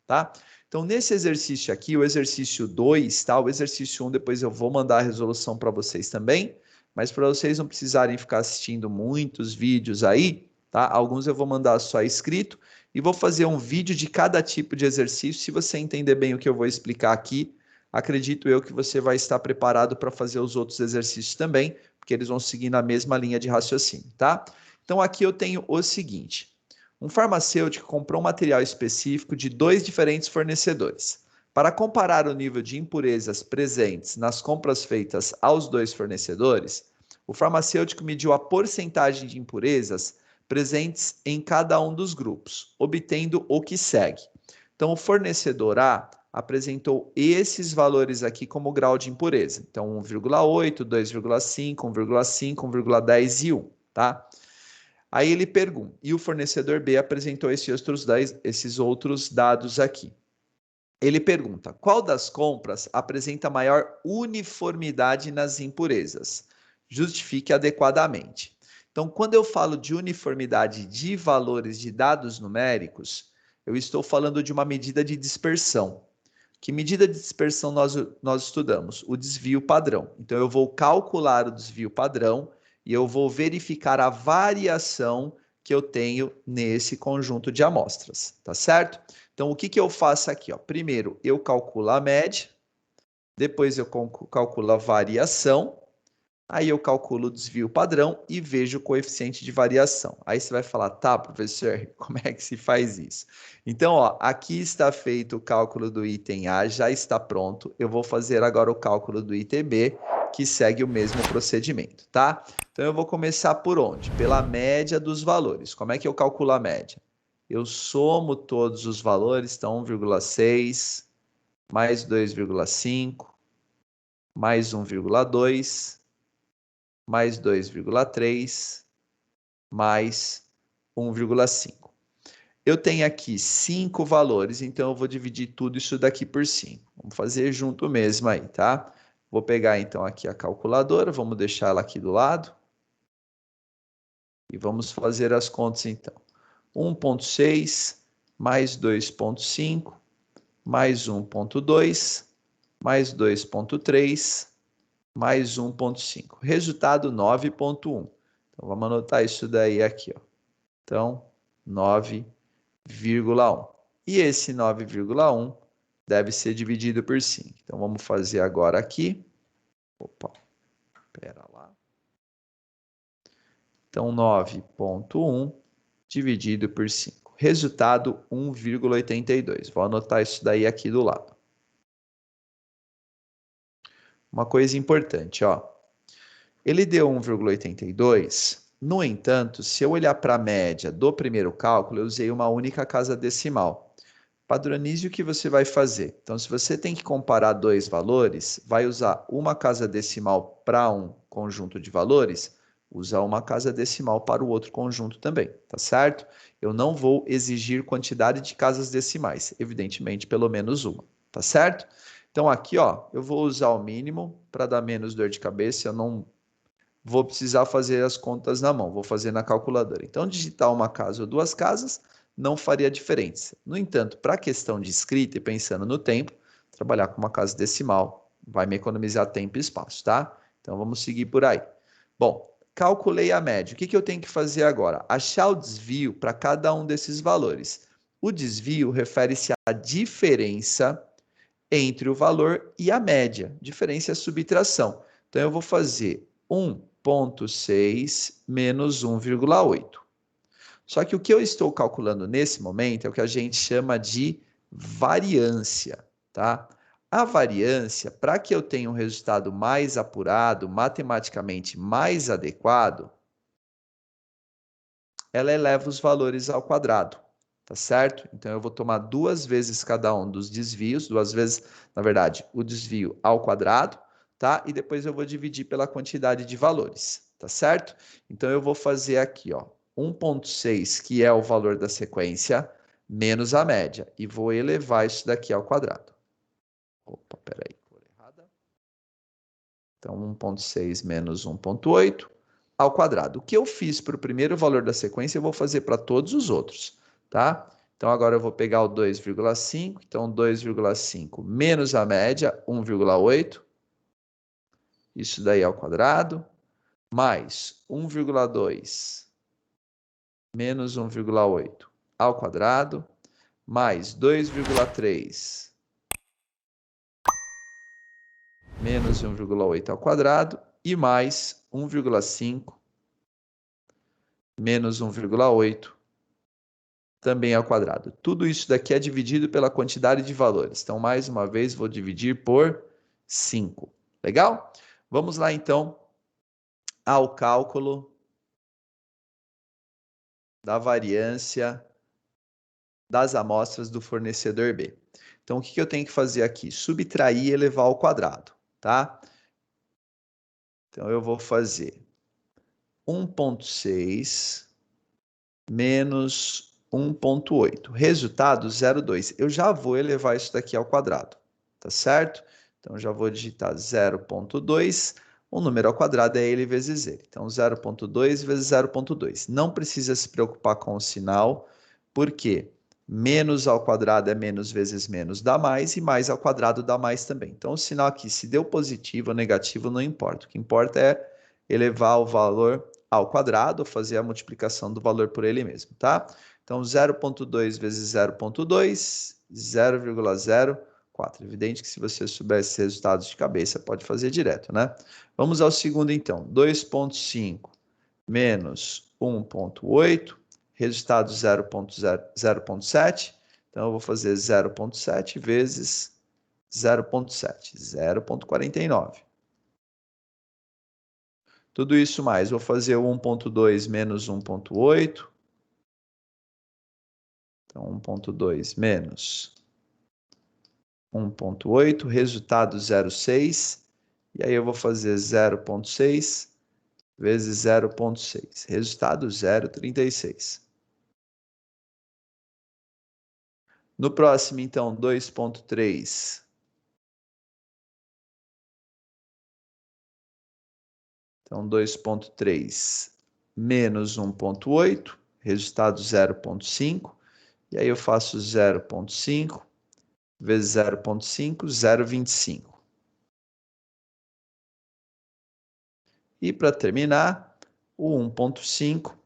tá? Então, nesse exercício aqui, o exercício 2, tá? O exercício 1, depois eu vou mandar a resolução para vocês também, mas para vocês não precisarem ficar assistindo muitos vídeos aí, tá? Alguns eu vou mandar só escrito e vou fazer um vídeo de cada tipo de exercício. Se você entender bem o que eu vou explicar aqui, acredito eu que você vai estar preparado para fazer os outros exercícios também, porque eles vão seguir na mesma linha de raciocínio, tá? Então, aqui eu tenho o seguinte: um farmacêutico comprou um material específico de 2 diferentes fornecedores. Para comparar o nível de impurezas presentes nas compras feitas aos 2 fornecedores, o farmacêutico mediu a porcentagem de impurezas presentes em cada um dos grupos, obtendo o que segue. Então, o fornecedor A apresentou esses valores aqui como grau de impureza. Então, 1,8, 2,5, 1,5, 1,10 e 1, tá? Aí ele pergunta, e o fornecedor B apresentou esses outros dados aqui. Ele pergunta, qual das compras apresenta maior uniformidade nas impurezas? Justifique adequadamente. Então, quando eu falo de uniformidade de valores de dados numéricos, eu estou falando de uma medida de dispersão. Que medida de dispersão nós estudamos? O desvio padrão. Então, eu vou calcular o desvio padrão e eu vou verificar a variação que eu tenho nesse conjunto de amostras, tá certo? Então, o que eu faço aqui? Ó? Primeiro, eu calculo a média, depois eu calculo a variação, aí eu calculo o desvio padrão e vejo o coeficiente de variação. Aí você vai falar, tá, professor, como é que se faz isso? Então, ó, aqui está feito o cálculo do item A, já está pronto. Eu vou fazer agora o cálculo do item B, que segue o mesmo procedimento, tá? Então, eu vou começar por onde? Pela média dos valores. Como é que eu calculo a média? Eu somo todos os valores, então 1,6, mais 2,5, mais 1,2, mais 2,3, mais 1,5. Eu tenho aqui 5 valores, então eu vou dividir tudo isso daqui por 5. Vamos fazer junto mesmo aí, tá? Vou pegar então aqui a calculadora, vamos deixar ela aqui do lado. E vamos fazer as contas então. 1,6 mais 2,5 mais 1,2 mais 2,3 mais 1,5. Resultado 9,1. Então, vamos anotar isso daí aqui, ó. Então, 9,1. E esse 9,1 deve ser dividido por 5. Então, vamos fazer agora aqui. Opa, pera lá. Então, 9,1 dividido por 5. Resultado 1,82. Vou anotar isso daí aqui do lado. Uma coisa importante, ó. Ele deu 1,82. No entanto, se eu olhar para a média do primeiro cálculo, eu usei uma única casa decimal. Padronize o que você vai fazer. Então, se você tem que comparar dois valores, vai usar uma casa decimal para um conjunto de valores, usa uma casa decimal para o outro conjunto também, tá certo? Eu não vou exigir quantidade de casas decimais, evidentemente pelo menos uma, tá certo? Então aqui, ó, eu vou usar o mínimo para dar menos dor de cabeça, eu não vou precisar fazer as contas na mão, vou fazer na calculadora. Então, digitar uma casa ou duas casas não faria diferença. No entanto, para a questão de escrita e pensando no tempo, trabalhar com uma casa decimal vai me economizar tempo e espaço, tá? Então, vamos seguir por aí. Bom, calculei a média. O que eu tenho que fazer agora? Achar o desvio para cada um desses valores. O desvio refere-se à diferença entre o valor e a média. Diferença é subtração. Então, eu vou fazer 1,6 menos 1,8. Só que o que eu estou calculando nesse momento é o que a gente chama de variância, tá? A variância, para que eu tenha um resultado mais apurado, matematicamente mais adequado, ela eleva os valores ao quadrado, tá certo? Então, eu vou tomar 2 vezes cada um dos desvios, 2 vezes, na verdade, o desvio ao quadrado, tá? E depois eu vou dividir pela quantidade de valores, tá certo? Então, eu vou fazer aqui, ó, 1,6, que é o valor da sequência, menos a média, e vou elevar isso daqui ao quadrado. Opa, peraí, cor errada. Então, 1,6 menos 1,8 ao quadrado. O que eu fiz para o primeiro valor da sequência, eu vou fazer para todos os outros, tá? Então, agora eu vou pegar o 2,5. Então, 2,5 menos a média, 1,8. Isso daí ao quadrado. Mais 1,2 menos 1,8 ao quadrado. Mais 2,3 menos 1,8 ao quadrado. E mais 1,5 menos 1,8 também ao quadrado. Tudo isso daqui é dividido pela quantidade de valores. Então, mais uma vez, vou dividir por 5. Legal? Vamos lá, então, ao cálculo da variância das amostras do fornecedor B. Então, o que eu tenho que fazer aqui? Subtrair e elevar ao quadrado, tá? Então, eu vou fazer 1,6 menos 1,8. Resultado, 0,2. Eu já vou elevar isso daqui ao quadrado, tá certo? Então, já vou digitar 0,2. O número ao quadrado é ele vezes ele. Então, 0,2 vezes 0,2. Não precisa se preocupar com o sinal, porque menos ao quadrado é menos vezes menos dá mais, e mais ao quadrado dá mais também. Então, o sinal aqui, se deu positivo ou negativo, não importa. O que importa é elevar o valor ao quadrado, fazer a multiplicação do valor por ele mesmo, tá? Então, 0,2 vezes 0,2, 0,04. Evidente que se você souber esses resultados de cabeça, pode fazer direto, né? Vamos ao segundo, então. 2,5 menos 1,8, resultado 0,7. Então, eu vou fazer 0,7 vezes 0,7, 0,49. Tudo isso mais, vou fazer o 1,2 menos 1,8. Então, 1,2 menos 1,8, resultado 0,6. E aí eu vou fazer 0,6 vezes 0,6. Resultado 0,36. No próximo, então, 2,3. Então, 2,3 menos 1,8, resultado 0,5. E aí eu faço 0,5 vezes 0,5, 0,25. E para terminar, o 1,5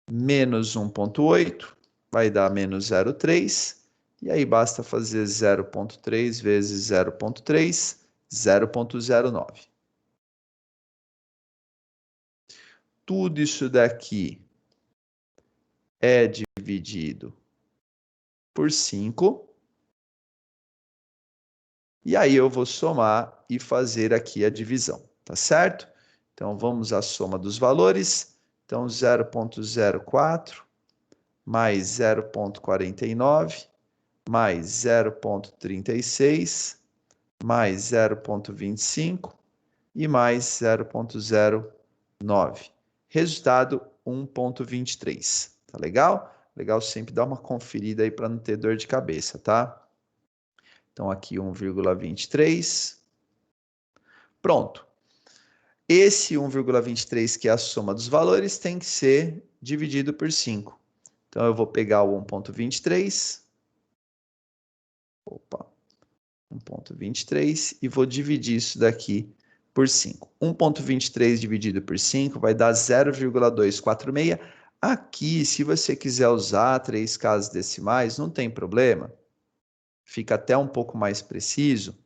menos 1,8 vai dar menos 0,3. E aí basta fazer 0,3 vezes 0,3, 0,09. Tudo isso daqui é dividido por 5. E aí eu vou somar e fazer aqui a divisão, tá certo? Então, vamos à soma dos valores. Então, 0,04 mais 0,49 mais 0,36 mais 0,25 e mais 0,09. Resultado, 1,23. Tá legal? Legal sempre dar uma conferida aí para não ter dor de cabeça, tá? Então, aqui 1,23. Pronto. Esse 1,23, que é a soma dos valores, tem que ser dividido por 5. Então, eu vou pegar o 1,23. Opa. 1,23 e vou dividir isso daqui por 5. 1,23 dividido por 5 vai dar 0,246. Aqui, se você quiser usar 3 casas decimais, não tem problema. Fica até um pouco mais preciso,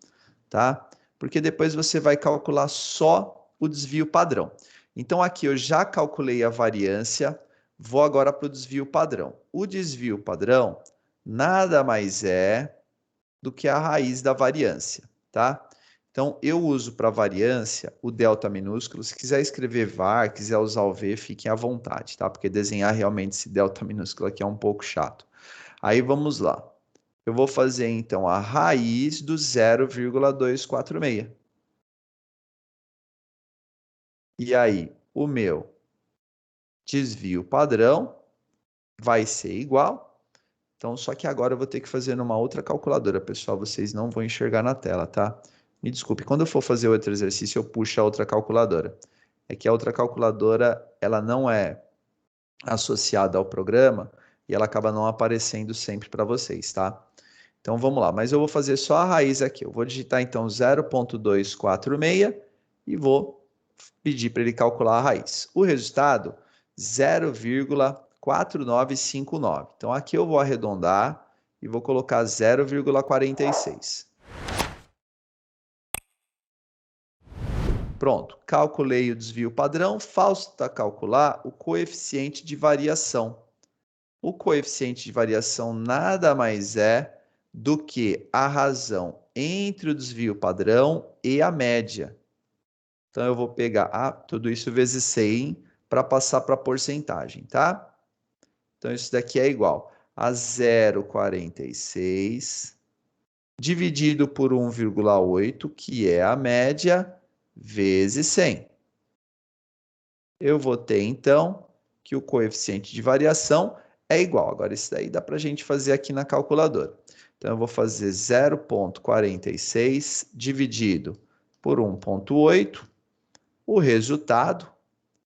tá? Porque depois você vai calcular só o desvio padrão. Então, aqui eu já calculei a variância, vou agora para o desvio padrão. O desvio padrão nada mais é do que a raiz da variância, tá? Então, eu uso para variância o delta minúsculo. Se quiser escrever var, quiser usar o v, fiquem à vontade, tá? Porque desenhar realmente esse delta minúsculo aqui é um pouco chato. Aí, vamos lá. Eu vou fazer, então, a raiz do 0,246. E aí, o meu desvio padrão vai ser igual. Então, só que agora eu vou ter que fazer numa outra calculadora, pessoal. Vocês não vão enxergar na tela, tá? Me desculpe, quando eu for fazer outro exercício, eu puxo a outra calculadora. É que a outra calculadora, ela não é associada ao programa e ela acaba não aparecendo sempre para vocês, tá? Então vamos lá, mas eu vou fazer só a raiz aqui. Eu vou digitar então 0,246 e vou pedir para ele calcular a raiz. O resultado, 0,4959. Então aqui eu vou arredondar e vou colocar 0,46. Pronto, calculei o desvio padrão, falta calcular o coeficiente de variação. O coeficiente de variação nada mais é do que a razão entre o desvio padrão e a média. Então, eu vou pegar tudo isso vezes 100 para passar para a porcentagem, tá? Então, isso daqui é igual a 0,46 dividido por 1,8, que é a média, vezes 100. Eu vou ter, então, que o coeficiente de variação é igual. Agora, isso daí dá para a gente fazer aqui na calculadora. Então, eu vou fazer 0,46 dividido por 1,8. O resultado,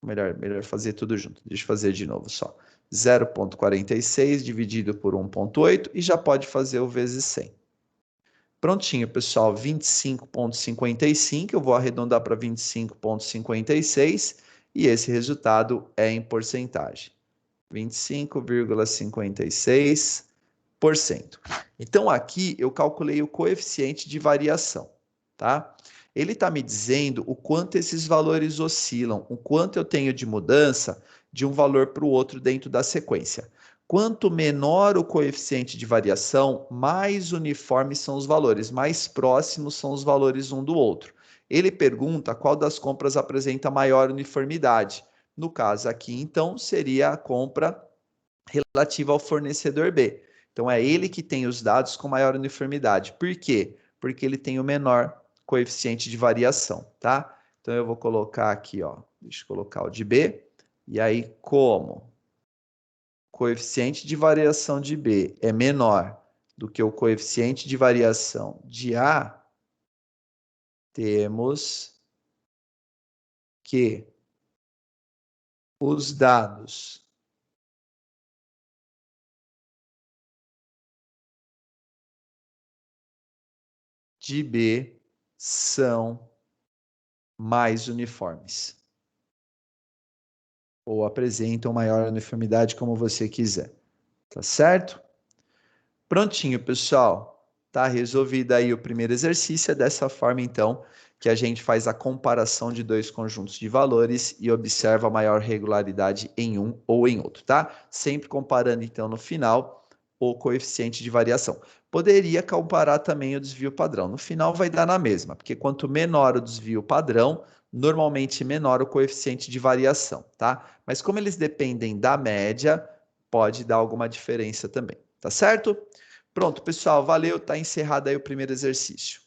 melhor fazer tudo junto. Deixa eu fazer de novo só. 0,46 dividido por 1,8 e já pode fazer o vezes 100. Prontinho, pessoal, 25,55, eu vou arredondar para 25,56 e esse resultado é em porcentagem. 25,56%. Então, aqui eu calculei o coeficiente de variação, tá? Ele está me dizendo o quanto esses valores oscilam, o quanto eu tenho de mudança de um valor para o outro dentro da sequência. Quanto menor o coeficiente de variação, mais uniformes são os valores, mais próximos são os valores um do outro. Ele pergunta qual das compras apresenta maior uniformidade. No caso aqui, então, seria a compra relativa ao fornecedor B. Então, é ele que tem os dados com maior uniformidade. Por quê? Porque ele tem o menor coeficiente de variação, tá? Então, eu vou colocar aqui, ó, deixa eu colocar o de B. E aí, como coeficiente de variação de B é menor do que o coeficiente de variação de A, temos que os dados de B são mais uniformes. Ou apresentam maior uniformidade, como você quiser. Tá certo? Prontinho, pessoal. Tá resolvido aí o primeiro exercício. É dessa forma, então, que a gente faz a comparação de dois conjuntos de valores e observa a maior regularidade em um ou em outro, tá? Sempre comparando, então, no final, o coeficiente de variação. Poderia comparar também o desvio padrão. No final vai dar na mesma, porque quanto menor o desvio padrão, normalmente menor o coeficiente de variação, tá? Mas como eles dependem da média, pode dar alguma diferença também, tá certo? Pronto, pessoal, valeu, tá encerrado aí o primeiro exercício.